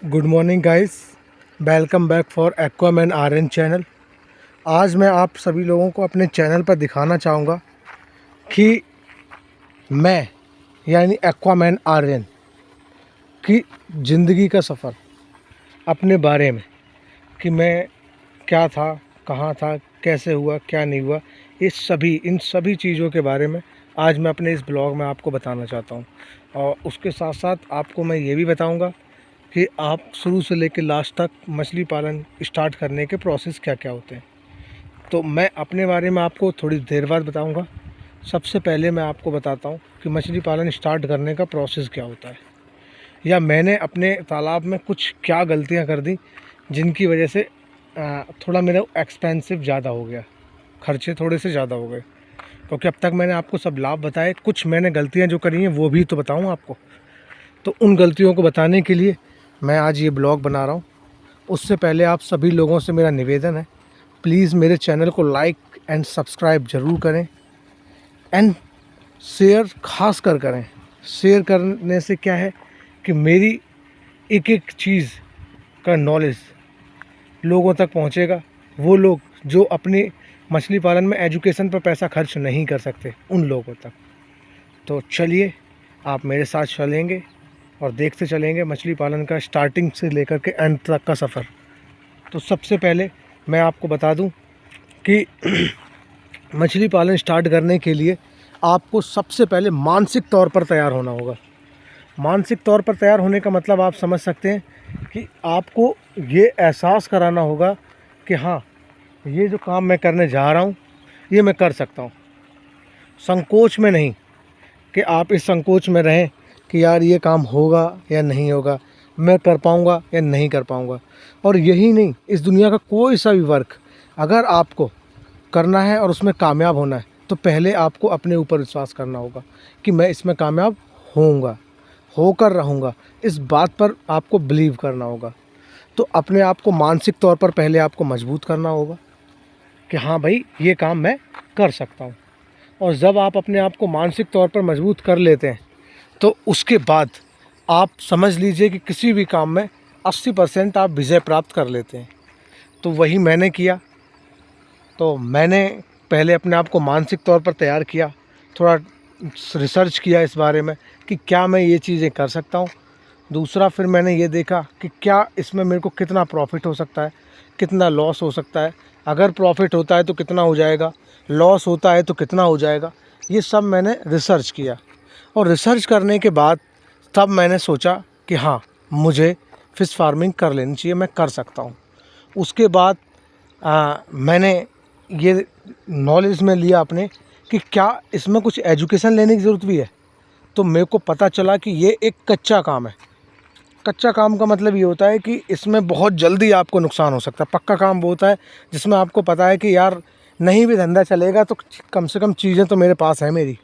Good morning guys, welcome back for Aquaman Aryan channel. आज मैं आप सभी लोगों को अपने चैनल पर दिखाना चाहूँगा कि मैं यानी एक्वामैन आर्यन की ज़िंदगी का सफ़र, अपने बारे में कि मैं क्या था, कहाँ था, कैसे हुआ, क्या नहीं हुआ, इन सभी चीज़ों के बारे में आज मैं अपने इस ब्लॉग में आपको बताना चाहता हूँ। और उसके साथ साथ आपको मैं ये भी बताऊँगा कि आप शुरू से लेकर लास्ट तक मछली पालन स्टार्ट करने के प्रोसेस क्या क्या होते हैं। तो मैं अपने बारे में आपको थोड़ी देर बाद बताऊंगा। सबसे पहले मैं आपको बताता हूं कि मछली पालन स्टार्ट करने का प्रोसेस क्या होता है, या मैंने अपने तालाब में कुछ क्या गलतियां कर दी जिनकी वजह से थोड़ा मेरा एक्सपेंसिव ज़्यादा हो गया, खर्चे थोड़े से ज़्यादा हो गए। क्योंकि अब तक मैंने आपको सब लाभ बताए, कुछ मैंने गलतियाँ जो करी हैं वो भी तो बताऊँ आपको। तो उन गलतियों को बताने के लिए मैं आज ये ब्लॉग बना रहा हूँ। उससे पहले आप सभी लोगों से मेरा निवेदन है, प्लीज़ मेरे चैनल को लाइक एंड सब्सक्राइब ज़रूर करें एंड शेयर खास कर करें। शेयर करने से क्या है कि मेरी एक एक चीज़ का नॉलेज लोगों तक पहुँचेगा। वो लोग जो अपनी मछली पालन में एजुकेशन पर पैसा खर्च नहीं कर सकते, उन लोगों तक। तो चलिए आप मेरे साथ चलेंगे और देखते चलेंगे मछली पालन का स्टार्टिंग से लेकर के एंड तक का सफ़र। तो सबसे पहले मैं आपको बता दूं कि मछली पालन स्टार्ट करने के लिए आपको सबसे पहले मानसिक तौर पर तैयार होना होगा। मानसिक तौर पर तैयार होने का मतलब आप समझ सकते हैं कि आपको ये एहसास कराना होगा कि हाँ, ये जो काम मैं करने जा रहा हूँ ये मैं कर सकता हूँ। संकोच में नहीं कि आप इस संकोच में रहें कि यार ये काम होगा या नहीं होगा, मैं कर पाऊँगा या नहीं कर पाऊँगा। और यही नहीं, इस दुनिया का कोई सा भी वर्क अगर आपको करना है और उसमें कामयाब होना है तो पहले आपको अपने ऊपर विश्वास करना होगा कि मैं इसमें कामयाब होऊंगा, होकर रहूँगा। इस बात पर आपको बिलीव करना होगा। तो अपने आप को मानसिक तौर पर पहले आपको मजबूत करना होगा कि हाँ भाई, ये काम मैं कर सकता हूँ। और जब आप अपने आप को मानसिक तौर पर मजबूत कर लेते हैं तो उसके बाद आप समझ लीजिए कि किसी भी काम में 80% आप विजय प्राप्त कर लेते हैं। तो वही मैंने किया। तो मैंने पहले अपने आप को मानसिक तौर पर तैयार किया, थोड़ा रिसर्च किया इस बारे में कि क्या मैं ये चीज़ें कर सकता हूँ। दूसरा, फिर मैंने ये देखा कि क्या इसमें मेरे को कितना प्रॉफिट हो सकता है, कितना लॉस हो सकता है। अगर प्रॉफिट होता है तो कितना हो जाएगा, लॉस होता है तो कितना हो जाएगा। ये सब मैंने रिसर्च किया। और रिसर्च करने के बाद तब मैंने सोचा कि हाँ, मुझे फ़िश फार्मिंग कर लेनी चाहिए, मैं कर सकता हूँ। उसके बाद मैंने ये नॉलेज में लिया अपने कि क्या इसमें कुछ एजुकेशन लेने की ज़रूरत भी है। तो मेरे को पता चला कि ये एक कच्चा काम है। कच्चा काम का मतलब ये होता है कि इसमें बहुत जल्दी आपको नुकसान हो सकता है। पक्का काम वो होता है जिसमें आपको पता है कि यार नहीं भी धंधा चलेगा तो कम से कम चीज़ें तो मेरे पास है मेरी।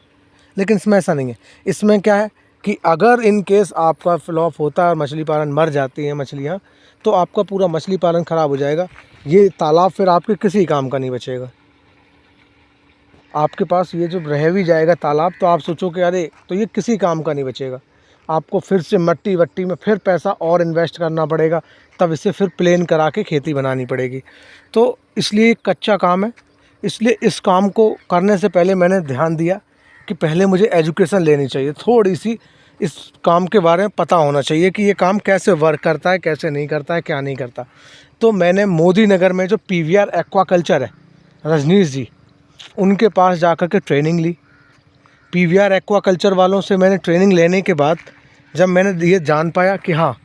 लेकिन इसमें ऐसा नहीं है। इसमें क्या है कि अगर इन केस आपका फ्लॉप होता है और मछली पालन मर जाती हैं मछलियाँ, तो आपका पूरा मछली पालन ख़राब हो जाएगा। ये तालाब फिर आपके किसी काम का नहीं बचेगा। आपके पास ये जो रह भी जाएगा तालाब तो आप सोचो कि अरे, तो ये किसी काम का नहीं बचेगा। आपको फिर से मट्टी वट्टी में फिर पैसा और इन्वेस्ट करना पड़ेगा, तब इसे फिर प्लेन करा के खेती बनानी पड़ेगी। तो इसलिए एक कच्चा काम है। इसलिए इस काम को करने से पहले मैंने ध्यान दिया कि पहले मुझे एजुकेशन लेनी चाहिए, थोड़ी सी इस काम के बारे में पता होना चाहिए कि ये काम कैसे वर्क करता है, कैसे नहीं करता है, क्या नहीं करता। तो मैंने मोदी नगर में जो पीवीआर एक्वाकल्चर है, रजनीश जी, उनके पास जाकर के ट्रेनिंग ली। पीवीआर एक्वाकल्चर वालों से मैंने ट्रेनिंग लेने के बाद जब मैंने ये जान पाया कि हाँ,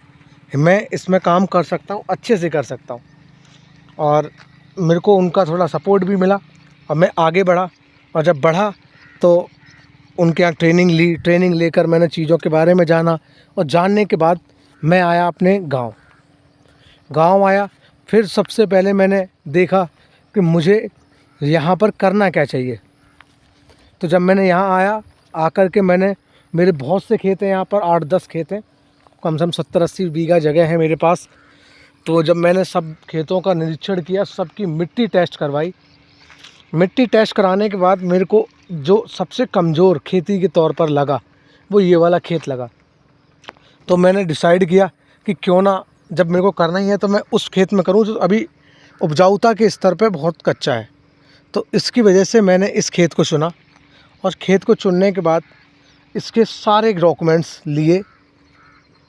मैं इसमें काम कर सकता हूँ, अच्छे से कर सकता हूँ, और मेरे को उनका थोड़ा सपोर्ट भी मिला और मैं आगे बढ़ा। और जब बढ़ा तो उनके यहाँ ट्रेनिंग ली। ट्रेनिंग लेकर मैंने चीज़ों के बारे में जाना, और जानने के बाद मैं आया अपने गांव आया। फिर सबसे पहले मैंने देखा कि मुझे यहाँ पर करना क्या चाहिए। तो जब मैंने यहाँ आया, आकर के मेरे बहुत से खेत हैं यहाँ पर, 8-10 खेत हैं, कम से कम 70-80 बीघा जगह है मेरे पास। तो जब मैंने सब खेतों का निरीक्षण किया, सबकी मिट्टी टेस्ट करवाई। मिट्टी टेस्ट कराने के बाद मेरे को जो सबसे कमज़ोर खेती के तौर पर लगा वो ये वाला खेत लगा। तो मैंने डिसाइड किया कि क्यों ना जब मेरे को करना ही है तो मैं उस खेत में करूँ जो अभी उपजाऊता के स्तर पे बहुत कच्चा है। तो इसकी वजह से मैंने इस खेत को चुना, और खेत को चुनने के बाद इसके सारे डॉक्यूमेंट्स लिए।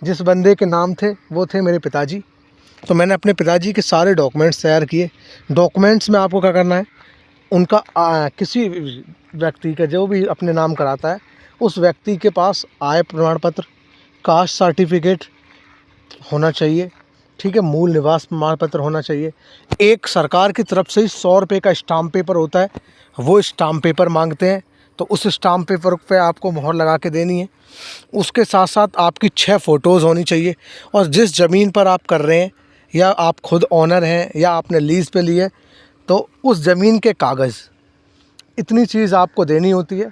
जिस बंदे के नाम थे वो थे मेरे पिताजी, तो मैंने अपने पिताजी के सारे डॉक्यूमेंट्स तैयार किए। डॉक्यूमेंट्स में आपको क्या करना है, उनका किसी व्यक्ति का जो भी अपने नाम कराता है उस व्यक्ति के पास आय प्रमाण पत्र, कास्ट सर्टिफिकेट होना चाहिए, ठीक है, मूल निवास प्रमाण पत्र होना चाहिए। एक सरकार की तरफ से ही 100 रुपये का स्टाम्प पेपर होता है, वो स्टाम्प पेपर मांगते हैं, तो उस स्टाम्प पेपर पे आपको मोहर लगा के देनी है। उसके साथ साथ आपकी 6 फ़ोटोज़ होनी चाहिए, और जिस ज़मीन पर आप कर रहे हैं, या आप खुद ओनर हैं या आपने लीज़ पे लिए, तो उस ज़मीन के कागज़, इतनी चीज़ आपको देनी होती है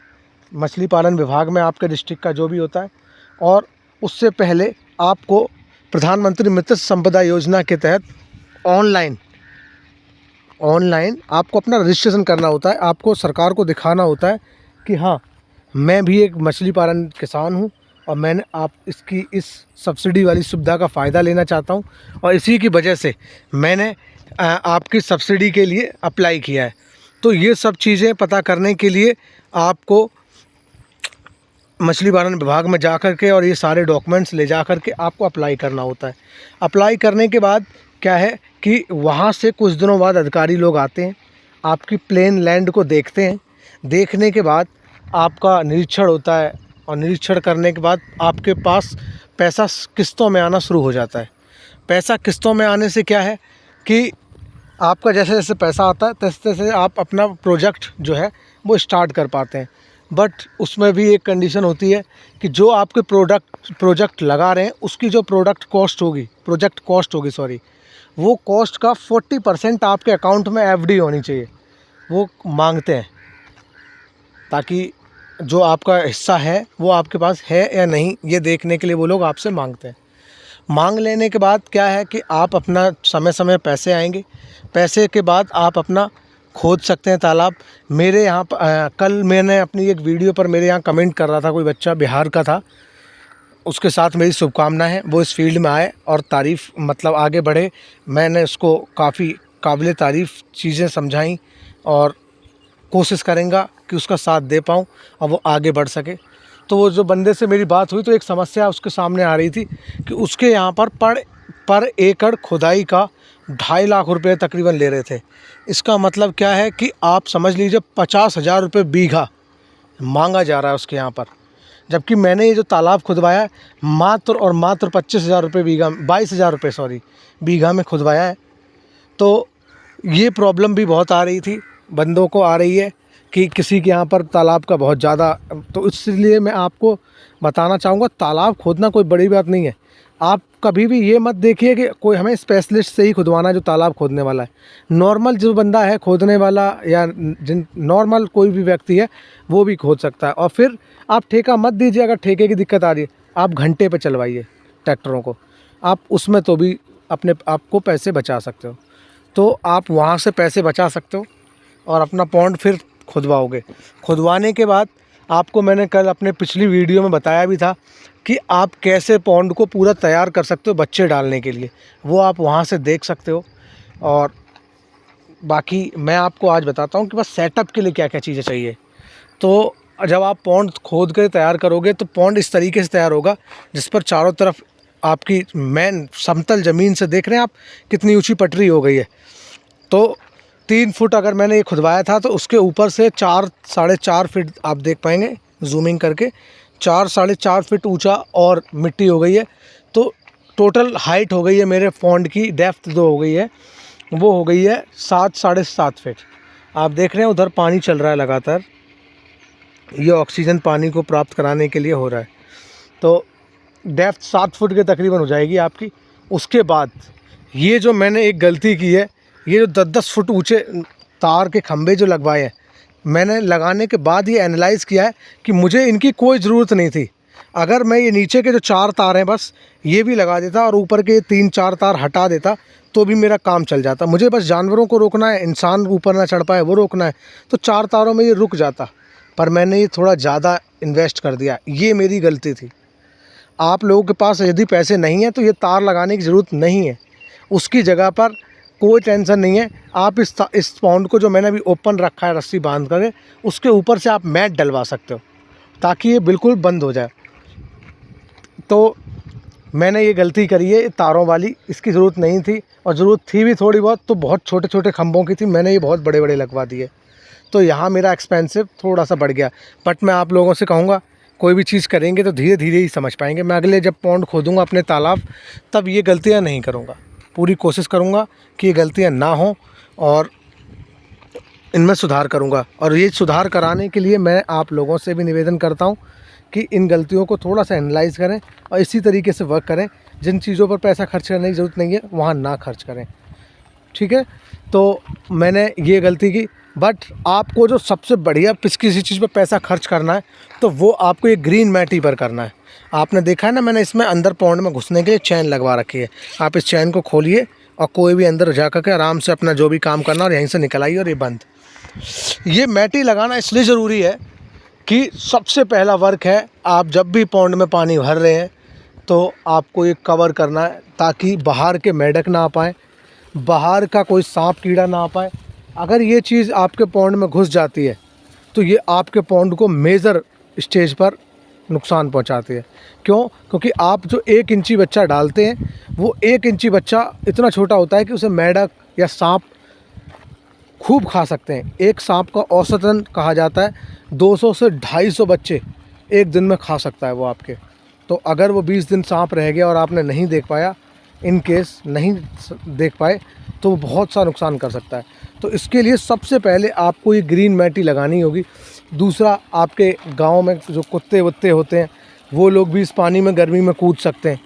मछली पालन विभाग में आपके डिस्ट्रिक्ट का जो भी होता है। और उससे पहले आपको प्रधानमंत्री मत्स्य संपदा योजना के तहत ऑनलाइन आपको अपना रजिस्ट्रेशन करना होता है। आपको सरकार को दिखाना होता है कि हाँ, मैं भी एक मछली पालन किसान हूँ और मैंने इस सब्सिडी वाली सुविधा का फ़ायदा लेना चाहता हूँ, और इसी की वजह से मैंने आपकी सब्सिडी के लिए अप्लाई किया है। तो ये सब चीज़ें पता करने के लिए आपको मछली पालन विभाग में जा कर के और ये सारे डॉक्यूमेंट्स ले जा कर के आपको अप्लाई करना होता है। अप्लाई करने के बाद क्या है कि वहाँ से कुछ दिनों बाद अधिकारी लोग आते हैं, आपकी प्लेन लैंड को देखते हैं। देखने के बाद आपका निरीक्षण होता है, और निरीक्षण करने के बाद आपके पास पैसा किस्तों में आना शुरू हो जाता है। पैसा किस्तों में आने से क्या है कि आपका जैसे जैसे पैसा आता है तैसे तैसे आप अपना प्रोजेक्ट जो है वो स्टार्ट कर पाते हैं। बट उसमें भी एक कंडीशन होती है कि जो आपके प्रोजेक्ट लगा रहे हैं उसकी जो प्रोजेक्ट कॉस्ट होगी सॉरी, वो कॉस्ट का 40% आपके अकाउंट में एफडी होनी चाहिए, वो मांगते हैं, ताकि जो आपका हिस्सा है वो आपके पास है या नहीं ये देखने के लिए वो लोग आपसे मांगते हैं। मांग लेने के बाद क्या है कि आप अपना समय समय पैसे आएंगे, पैसे के बाद आप अपना खोद सकते हैं तालाब। मेरे यहाँ कल मैंने अपनी एक वीडियो पर मेरे यहाँ कमेंट कर रहा था कोई बच्चा, बिहार का था, उसके साथ मेरी शुभकामनाएं हैं, वो इस फील्ड में आए और तारीफ़ मतलब आगे बढ़े। मैंने उसको काफ़ी काबिल तारीफ़ चीज़ें समझाई और कोशिश करेंगे कि उसका साथ दे पाऊँ और वो आगे बढ़ सके। तो वो जो बंदे से मेरी बात हुई तो एक समस्या उसके सामने आ रही थी कि उसके यहाँ पर एकड़ खुदाई का 2.5 लाख रुपये तकरीबन ले रहे थे। इसका मतलब क्या है कि आप समझ लीजिए 50,000 रुपये बीघा मांगा जा रहा है उसके यहाँ पर, जबकि मैंने ये जो तालाब खुदवाया है मात्र 25,000 रुपये बीघा, 22,000 रुपये सॉरी बीघा में खुदवाया है। तो ये प्रॉब्लम भी बहुत आ रही थी, बंदों को आ रही है कि किसी के यहाँ पर तालाब का बहुत ज़्यादा, तो इसलिए मैं आपको बताना चाहूँगा तालाब खोदना कोई बड़ी बात नहीं है। आप कभी भी ये मत देखिए कि कोई हमें स्पेशलिस्ट से ही खुदवाना है जो तालाब खोदने वाला है। नॉर्मल जो बंदा है खोदने वाला या नॉर्मल कोई भी व्यक्ति है वो भी खोद सकता है। और फिर आप ठेका मत दीजिए, अगर ठेके की दिक्कत आ रही है आप घंटे पे चलवाइए ट्रैक्टरों को, आप उसमें तो भी अपने आप को पैसे बचा सकते हो। तो आप वहाँ से पैसे बचा सकते हो और अपना पॉन्ड फिर खुदवाओगे। खुदवाने के बाद आपको मैंने कल अपने पिछली वीडियो में बताया भी था कि आप कैसे पॉन्ड को पूरा तैयार कर सकते हो बच्चे डालने के लिए, वो आप वहाँ से देख सकते हो। और बाकी मैं आपको आज बताता हूँ कि बस सेटअप के लिए क्या क्या चीज़ें चाहिए। तो जब आप पॉन्ड खोद कर तैयार करोगे तो पॉन्ड इस तरीके से तैयार होगा जिस पर चारों तरफ आपकी मेन समतल ज़मीन से देख रहे हैं आप कितनी ऊँची पटरी हो गई है। तो 3 फुट अगर मैंने ये खुदवाया था तो उसके ऊपर से 4-4.5 फीट आप देख पाएंगे जूमिंग करके, 4-4.5 फीट ऊंचा और मिट्टी हो गई है। तो टोटल हाइट हो गई है मेरे पॉन्ड की, डेप्थ जो हो गई है वो हो गई है 7-7.5 फीट। आप देख रहे हैं उधर पानी चल रहा है लगातार, ये ऑक्सीजन पानी को प्राप्त कराने के लिए हो रहा है। तो डेप्थ 7 फुट के तकरीबन हो जाएगी आपकी। उसके बाद ये जो मैंने एक गलती की है, ये जो 10-10 फुट ऊंचे तार के खंभे जो लगवाए हैं, मैंने लगाने के बाद ये एनालाइज़ किया है कि मुझे इनकी कोई ज़रूरत नहीं थी। अगर मैं ये नीचे के जो 4 तार हैं बस ये भी लगा देता और ऊपर के 3-4 तार हटा देता तो भी मेरा काम चल जाता। मुझे बस जानवरों को रोकना है, इंसान ऊपर ना चढ़ पाए वो रोकना है, तो 4 तारों में ये रुक जाता। पर मैंने ये थोड़ा ज़्यादा इन्वेस्ट कर दिया, ये मेरी गलती थी। आप लोगों के पास यदि पैसे नहीं हैं तो ये तार लगाने की ज़रूरत नहीं है, उसकी जगह पर कोई टेंशन नहीं है। आप इस पॉन्ड को जो मैंने अभी ओपन रखा है रस्सी बांध कर, उसके ऊपर से आप मैट डलवा सकते हो ताकि ये बिल्कुल बंद हो जाए। तो मैंने ये गलती करी है तारों वाली, इसकी ज़रूरत नहीं थी, और ज़रूरत थी भी थोड़ी बहुत तो बहुत छोटे छोटे खंभों की थी, मैंने ये बहुत बड़े बड़े लगवा दिए। तो यहाँ मेरा एक्सपेंसिव थोड़ा सा बढ़ गया। बट मैं आप लोगों से कहूँगा कोई भी चीज़ करेंगे तो धीरे धीरे ही समझ पाएंगे। मैं अगले जब पॉन्ड खोदूँगा अपने तालाब, तब ये गलतियाँ नहीं करूँगा। पूरी कोशिश करूँगा कि ये गलतियाँ ना हों और इनमें सुधार करूँगा। और ये सुधार कराने के लिए मैं आप लोगों से भी निवेदन करता हूँ कि इन गलतियों को थोड़ा सा एनालाइज़ करें और इसी तरीके से वर्क करें। जिन चीज़ों पर पैसा खर्च करने की ज़रूरत नहीं है वहाँ ना खर्च करें, ठीक है। तो मैंने ये गलती की। बट आपको जो सबसे बढ़िया किसी चीज़ पर पैसा खर्च करना है तो वो आपको ये ग्रीन मैटी पर करना है। आपने देखा है ना, मैंने इसमें अंदर पॉन्ड में घुसने के लिए चैन लगवा रखी है। आप इस चैन को खोलिए और कोई भी अंदर जा कर के आराम से अपना जो भी काम करना और यहीं से निकल आइए, और ये बंद। ये मैटी लगाना इसलिए ज़रूरी है कि सबसे पहला वर्क है, आप जब भी पॉन्ड में पानी भर रहे हैं तो आपको ये कवर करना है ताकि बाहर के मेढक ना आ पाएँ, बाहर का कोई सांप कीड़ा ना आ पाए। अगर ये चीज़ आपके पॉन्ड में घुस जाती है तो ये आपके पॉन्ड को मेजर स्टेज पर नुकसान पहुंचाती है। क्यों? क्योंकि आप जो 1 इंची बच्चा डालते हैं, वो 1 इंची बच्चा इतना छोटा होता है कि उसे मेढक या सांप खूब खा सकते हैं। एक सांप का औसतन कहा जाता है 200 से 250 बच्चे एक दिन में खा सकता है वो आपके। तो अगर वो 20 दिन सांप रह गया और आपने नहीं देख पाया, इन केस नहीं देख पाए, तो वो बहुत सा नुकसान कर सकता है। तो इसके लिए सबसे पहले आपको ये ग्रीन मैटी लगानी होगी। दूसरा, आपके गांव में जो कुत्ते वुत्ते होते हैं वो लोग भी इस पानी में गर्मी में कूद सकते हैं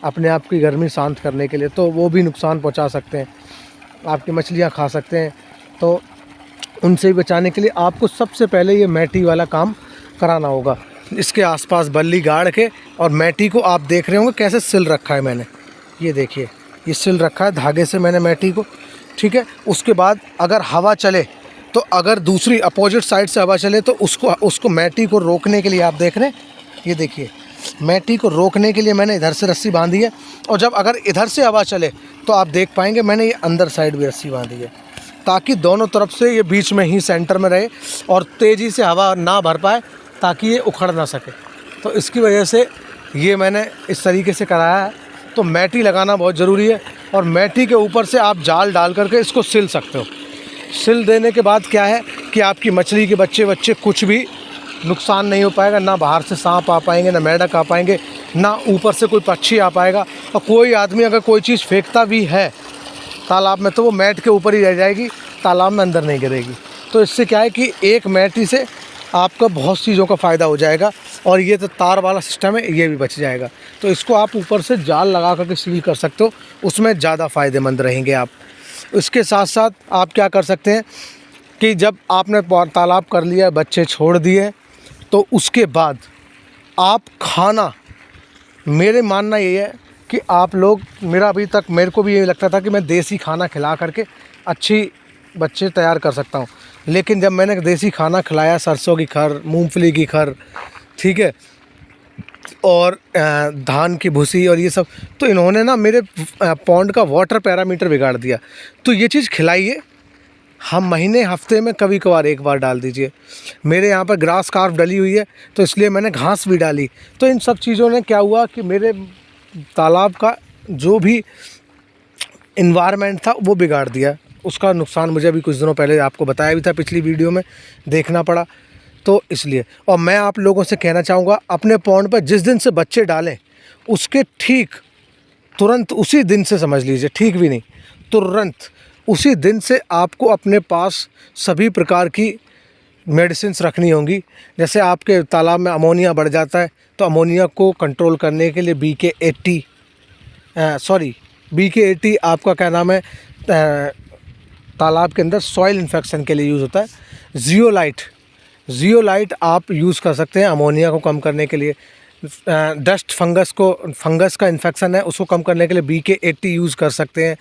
अपने आप की गर्मी शांत करने के लिए, तो वो भी नुकसान पहुंचा सकते हैं, आपकी मछलियां खा सकते हैं। तो उनसे भी बचाने के लिए आपको सबसे पहले ये मैटी वाला काम कराना होगा। इसके आसपास बल्ली गाड़ के, और मैटी को आप देख रहे होंगे कैसे सिल रखा है मैंने, ये देखिए, ये सिल रखा है धागे से मैंने मैटी को, ठीक है। उसके बाद अगर हवा चले तो अगर दूसरी अपोजिट साइड से हवा चले तो उसको मैटी को रोकने के लिए आप देख रहे हैं, ये देखिए, मैटी को रोकने के लिए मैंने इधर से रस्सी बांधी है। और जब अगर इधर से हवा चले तो आप देख पाएंगे मैंने ये अंदर साइड भी रस्सी बांधी है, ताकि दोनों तरफ से ये बीच में ही सेंटर में रहे और तेज़ी से हवा ना भर पाए, ताकि ये उखड़ ना सके। तो इसकी वजह से ये मैंने इस तरीके से कराया है। तो मैटी लगाना बहुत ज़रूरी है, और मैटी के ऊपर से आप जाल डाल करके इसको सिल सकते हो। सिल देने के बाद क्या है कि आपकी मछली के बच्चे कुछ भी नुकसान नहीं हो पाएगा, ना बाहर से सांप आ पाएंगे, ना मेढक आ पाएंगे, ना ऊपर से कोई पक्षी आ पाएगा। और कोई आदमी अगर कोई चीज़ फेंकता भी है तालाब में तो वो मैट के ऊपर ही रह जाएगी, तालाब में अंदर नहीं गिरेगी। तो इससे क्या है कि एक मैटी से आपका बहुत चीज़ों का फ़ायदा हो जाएगा। और ये तो तार वाला सिस्टम है, ये भी बच जाएगा। तो इसको आप ऊपर से जाल लगा करके सील कर सकते हो, उसमें ज़्यादा फ़ायदेमंद रहेंगे आप। इसके साथ साथ आप क्या कर सकते हैं कि जब आपने तालाब कर लिया, बच्चे छोड़ दिए, तो उसके बाद आप खाना, मेरे मानना ये है कि आप लोग, मेरे को भी ये लगता था कि मैं देसी खाना खिला करके अच्छी बच्चे तैयार कर सकता हूँ। लेकिन जब मैंने देसी खाना खिलाया, सरसों की खर, मूंगफली की खर, ठीक है, और धान की भूसी और ये सब, तो इन्होंने ना मेरे पॉन्ड का वाटर पैरामीटर बिगाड़ दिया। तो ये चीज़ खिलाइए, हम महीने हफ्ते में कभी कभार एक बार डाल दीजिए। मेरे यहाँ पर ग्रास कार्प डली हुई है तो इसलिए मैंने घास भी डाली। तो इन सब चीज़ों ने क्या हुआ कि मेरे तालाब का जो भी इन्वायरमेंट था वो बिगाड़ दिया। उसका नुकसान मुझे अभी कुछ दिनों पहले आपको बताया भी था, पिछली वीडियो में देखना पड़ा। तो इसलिए, और मैं आप लोगों से कहना चाहूँगा, अपने पॉन्ड पर जिस दिन से बच्चे डालें उसके ठीक तुरंत उसी दिन से, समझ लीजिए ठीक भी नहीं, तुरंत उसी दिन से आपको अपने पास सभी प्रकार की मेडिसिन्स रखनी होंगी। जैसे आपके तालाब में अमोनिया बढ़ जाता है तो अमोनिया को कंट्रोल करने के लिए BK80 आपका क्या नाम है, तालाब के अंदर सॉइल इन्फेक्शन के लिए यूज़ होता है। जियोलाइट आप यूज़ कर सकते हैं अमोनिया को कम करने के लिए। डस्ट फंगस का इन्फेक्शन है उसको कम करने के लिए BK80 यूज़ कर सकते हैं,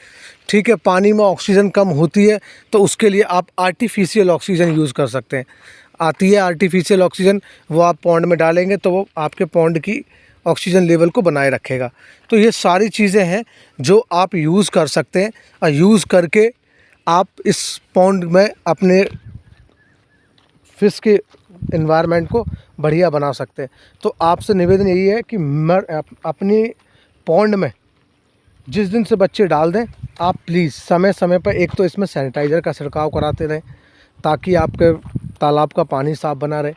ठीक है। पानी में ऑक्सीजन कम होती है तो उसके लिए आप आर्टिफिशियल ऑक्सीजन यूज़ कर सकते हैं। आती है आर्टिफिशियल ऑक्सीजन, वो आप पॉन्ड में डालेंगे तो वो आपके पॉन्ड की ऑक्सीजन लेवल को बनाए रखेगा। तो ये सारी चीज़ें हैं जो आप यूज़ कर सकते हैं और यूज़ करके आप इस पॉन्ड में अपने फिश के एनवायरनमेंट को बढ़िया बना सकते हैं। तो आपसे निवेदन यही है कि अपनी पॉन्ड में जिस दिन से बच्चे डाल दें, आप प्लीज़ समय समय पर एक तो इसमें सैनिटाइज़र का छिड़काव कराते रहें ताकि आपके तालाब का पानी साफ़ बना रहे।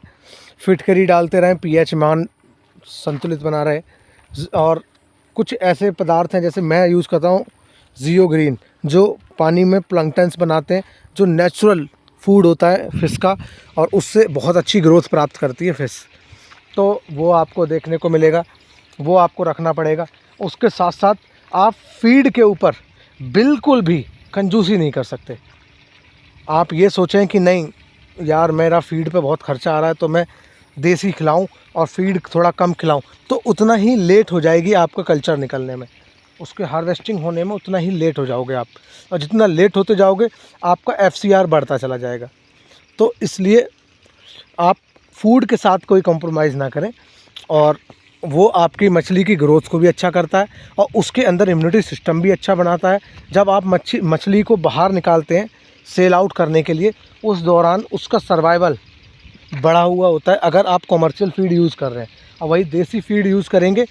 फिटकरी डालते रहें, पीएच मान संतुलित बना रहे। और कुछ ऐसे पदार्थ हैं जैसे मैं यूज़ करता हूँ जियो ग्रीन, जो पानी में प्लैंक्टन्स बनाते हैं, जो नेचुरल फूड होता है फ़िश का, और उससे बहुत अच्छी ग्रोथ प्राप्त करती है फ़िश। तो वो आपको देखने को मिलेगा, वो आपको रखना पड़ेगा। उसके साथ साथ आप फीड के ऊपर बिल्कुल भी कंजूसी नहीं कर सकते। आप ये सोचें कि नहीं यार मेरा फीड पे बहुत खर्चा आ रहा है तो मैं देसी खिलाऊं और फीड थोड़ा कम खिलाऊं, तो उतना ही लेट हो जाएगी आपका कल्चर निकलने में, उसके हार्वेस्टिंग होने में उतना ही लेट हो जाओगे आप। और जितना लेट होते जाओगे आपका FCR बढ़ता चला जाएगा। तो इसलिए आप फूड के साथ कोई कॉम्प्रोमाइज़ ना करें, और वो आपकी मछली की ग्रोथ को भी अच्छा करता है और उसके अंदर इम्यूनिटी सिस्टम भी अच्छा बनाता है। जब आप मछली को बाहर निकालते हैं सेल आउट करने के लिए, उस दौरान उसका सर्वाइवल बढ़ा हुआ होता है। अगर आप कमर्शियल फीड यूज़ कर रहे हैं और वही देसी फीड यूज़ करेंगे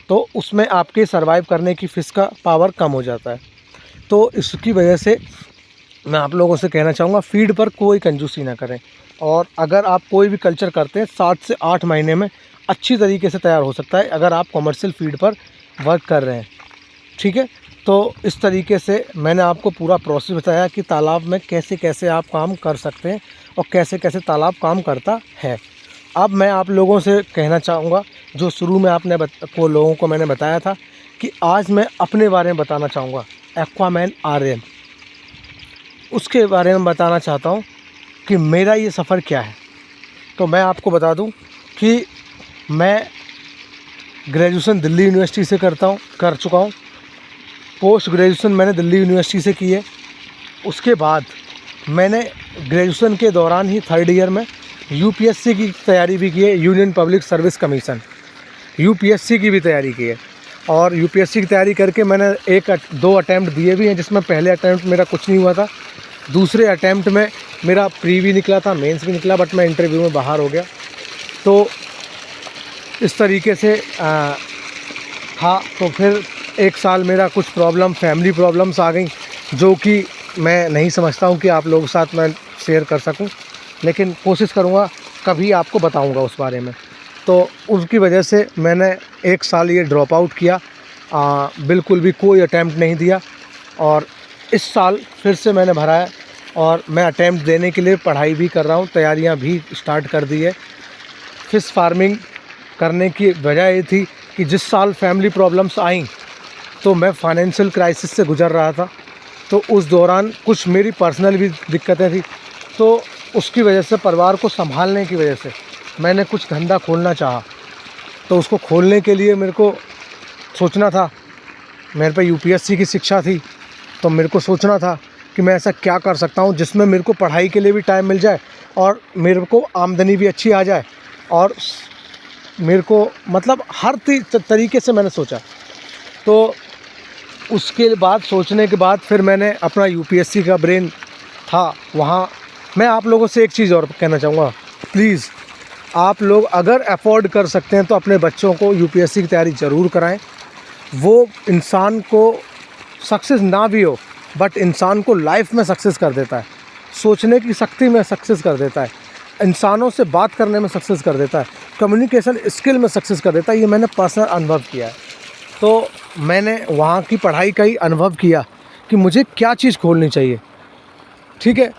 तो उसमें आपके सर्वाइव करने की फ़िश का पावर कम हो जाता है। तो इसकी वजह से मैं आप लोगों से कहना चाहूँगा, फ़ीड पर कोई कंजूसी ना करें। और अगर आप कोई भी कल्चर करते हैं 7 से 8 महीने में अच्छी तरीके से तैयार हो सकता है अगर आप कमर्शियल फ़ीड पर वर्क कर रहे हैं। ठीक है, तो इस तरीके से मैंने आपको पूरा प्रोसेस बताया कि तालाब में कैसे कैसे आप काम कर सकते हैं और कैसे कैसे तालाब काम करता है। अब मैं आप लोगों से कहना चाहूँगा, जो शुरू में आपने लोगों को मैंने बताया था, कि आज मैं अपने बारे में बताना चाहूँगा, एक्वामैन RN, उसके बारे में बताना चाहता हूँ कि मेरा ये सफ़र क्या है। तो मैं आपको बता दूँ कि मैं ग्रेजुएशन दिल्ली यूनिवर्सिटी से कर चुका हूँ। पोस्ट ग्रेजुएशन मैंने दिल्ली यूनिवर्सिटी से की है। उसके बाद मैंने ग्रेजुएशन के दौरान ही 3rd ईयर में UPSC की तैयारी भी की है, union public service commission, UPSC की भी तैयारी की है। और UPSC की तैयारी करके मैंने 1-2 अटैम्प्ट दिए भी हैं, जिसमें पहले अटैम्प्ट मेरा कुछ नहीं हुआ था, दूसरे अटैम्प्ट में मेरा प्री भी निकला था, मेंस भी निकला, बट मैं इंटरव्यू में बाहर हो गया। तो इस तरीके से था। तो फिर 1 साल मेरा कुछ फैमिली प्रॉब्लम्स आ गई, जो कि मैं नहीं समझता हूँ कि आप लोगों के साथ मैं शेयर कर सकूँ, लेकिन कोशिश करूँगा, कभी आपको बताऊँगा उस बारे में। तो उसकी वजह से मैंने 1 साल ये ड्रॉप आउट किया, बिल्कुल भी कोई अटैम्प्ट नहीं दिया। और इस साल फिर से मैंने भरा है और मैं अटैम्प्ट देने के लिए पढ़ाई भी कर रहा हूँ, तैयारियाँ भी स्टार्ट कर दी है। फ़िश फार्मिंग करने की वजह ये थी कि जिस साल फैमिली प्रॉब्लम्स आई तो मैं फाइनेंशियल क्राइसिस से गुज़र रहा था, तो उस दौरान कुछ मेरी पर्सनल भी दिक्कतें थी। तो उसकी वजह से, परिवार को संभालने की वजह से, मैंने कुछ धंधा खोलना चाहा। तो उसको खोलने के लिए मेरे को सोचना था, मेरे पे UPSC की शिक्षा थी, तो मेरे को सोचना था कि मैं ऐसा क्या कर सकता हूँ जिसमें मेरे को पढ़ाई के लिए भी टाइम मिल जाए और मेरे को आमदनी भी अच्छी आ जाए, और मेरे को मतलब हर तरीके से मैंने सोचा। तो उसके बाद, सोचने के बाद, फिर मैंने अपना UPSC का ब्रेन था वहाँ। मैं आप लोगों से एक चीज़ और कहना चाहूँगा, प्लीज़ आप लोग अगर अफोर्ड कर सकते हैं तो अपने बच्चों को UPSC की तैयारी ज़रूर कराएं। वो इंसान को सक्सेस ना भी हो, बट इंसान को लाइफ में सक्सेस कर देता है, सोचने की शक्ति में सक्सेस कर देता है, इंसानों से बात करने में सक्सेस कर देता है, कम्युनिकेशन स्किल में सक्सेस कर देता है। ये मैंने पर्सनल अनुभव किया है। तो मैंने वहाँ की पढ़ाई का ही अनुभव किया कि मुझे क्या चीज़ खोलनी चाहिए। ठीक है,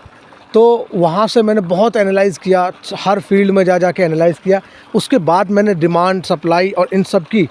तो वहाँ से मैंने बहुत एनालाइज़ किया, हर फील्ड में जा के एनालाइज़ किया। उसके बाद मैंने डिमांड, सप्लाई और इन सब की